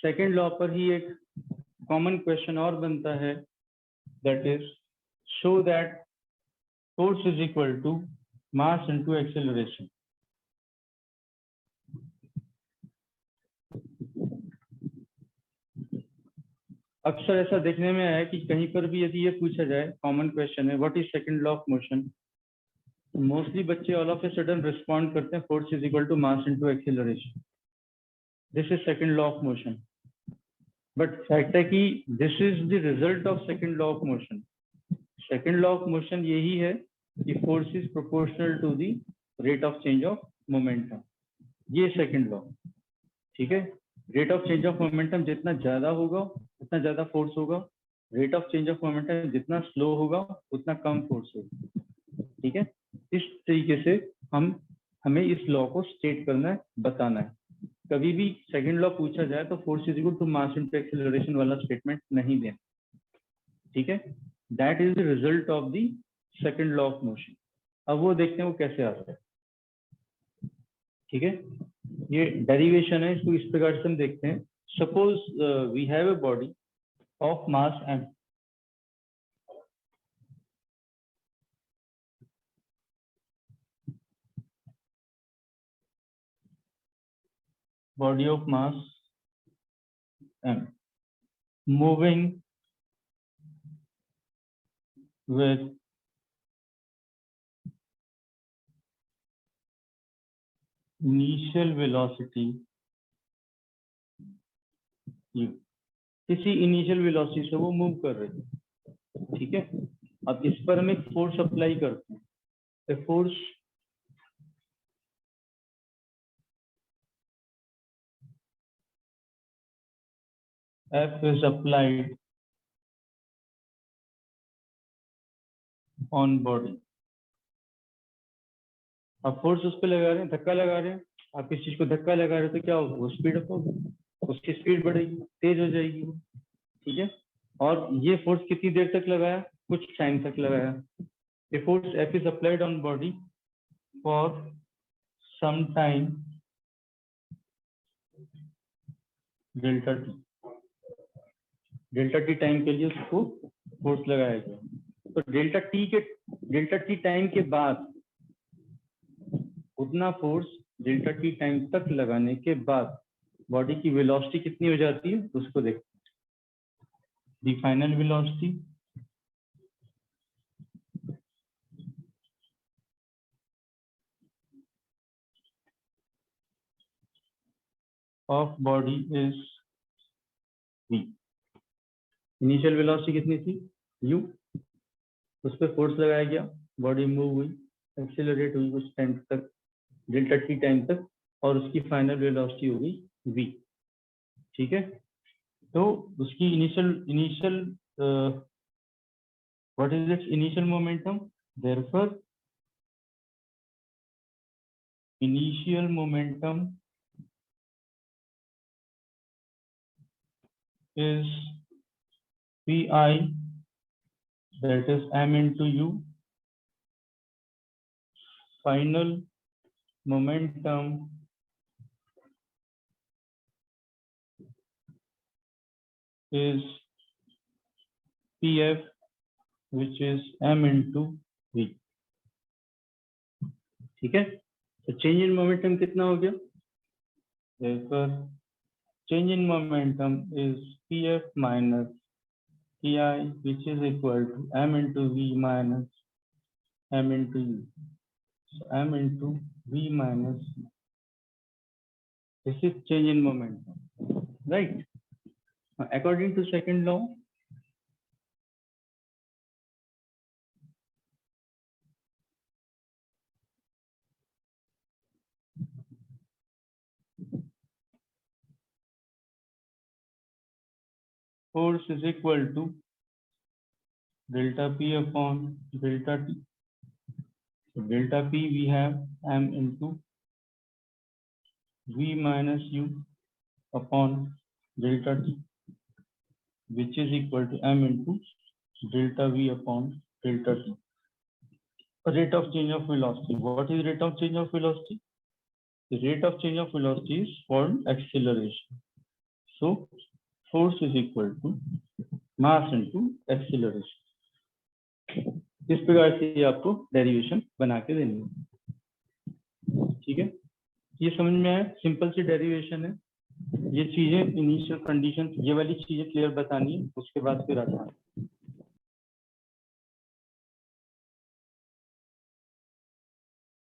Second law पर ही एक common question और बनता है, that is show that force is equal to mass into acceleration. अक्सर ऐसा देखने में आया कि कहीं पर भी यदि ये पूछा जाए, कॉमन क्वेश्चन है what is second law of motion, तो मोस्टली बच्चे all of a sudden respond करते हैं force is equal to mass into acceleration, this is second law of motion. But fact है कि this is the result of second law of motion. Second law of motion यही है कि force is proportional to the rate of change of momentum, ये second law. ठीक है, rate of change of momentum जितना ज्यादा होगा उतना ज्यादा फोर्स होगा, rate of change of momentum जितना स्लो होगा उतना कम फोर्स होगा। ठीक है, इस तरीके से हमें इस लॉ को स्टेट करना है, बताना है। कभी भी सेकंड लॉ पूछा जाए तो force is equal to mass into acceleration वाला स्टेटमेंट नहीं देना। ठीक है, that is the result of the second law of motion. अब वो देखते हैं वो कैसे आता है। ठीक है, ये डेरिवेशन है, इसको इस प्रकार से हम देखते हैं। Suppose we have a body of mass m, body of mass m moving with initial velocity u, किसी इनिशियल वेलोसिटी से वो मूव कर रहे हैं। ठीक है, अब इस पर हम एक फोर्स अप्लाई करते हैं। Force F is applied on body। आप फोर्स उस पर लगा रहे हैं, धक्का लगा रहे हैं। आप किस चीज को धक्का लगा रहे हो तो क्या होगा, वो स्पीड अप होगी, उसकी स्पीड बढ़ेगी, तेज हो जाएगी वो। ठीक है, और ये फोर्स कितनी देर तक लगाया, कुछ टाइम तक लगाया। ये force F is applied on body for some time delta T. Delta T time के लिए उसको फोर्स लगाया गया। तो डेल्टा टी टाइम के बाद उतना फोर्स डेल्टा टी टाइम तक लगाने के बाद बॉडी की वेलोसिटी कितनी हो जाती है, उसको देखते हैं। The final velocity of body is v। Initial velocity कितनी थी, u, उस पर फोर्स लगाया गया, बॉडी मूव हुई, एक्सेलरेट हुई कुछ टाइम तक, डेल्टा टी टाइम तक, और उसकी फाइनल वेलोसिटी हो गई v। ठीक है, तो उसकी initial what is it's initial momentum, therefore initial momentum is pi, that is m into u। final momentum is pf, which is m into v। ठीक है, तो चेंज इन मोमेंटम कितना हो गया, therefore change in momentum is pf minus pi, which is equal to m into v minus m into u। So m into v minus u. This is change in momentum, right? According to second law, force is equal to delta p upon delta t। So delta p we have m into v minus u upon delta t, which is equal to m into delta v upon delta t। Rate of change of velocity. What is rate of change of velocity? The rate of change of velocity is for acceleration. So force is equal to mass into acceleration. इस प्रकार से आपको derivation बना के देनी है। ठीक है, ये समझ में आया, सिंपल सी डेरिवेशन है। ये चीजें इनिशियल कंडीशन, ये वाली चीजें क्लियर बतानी है, उसके बाद फिर आसान।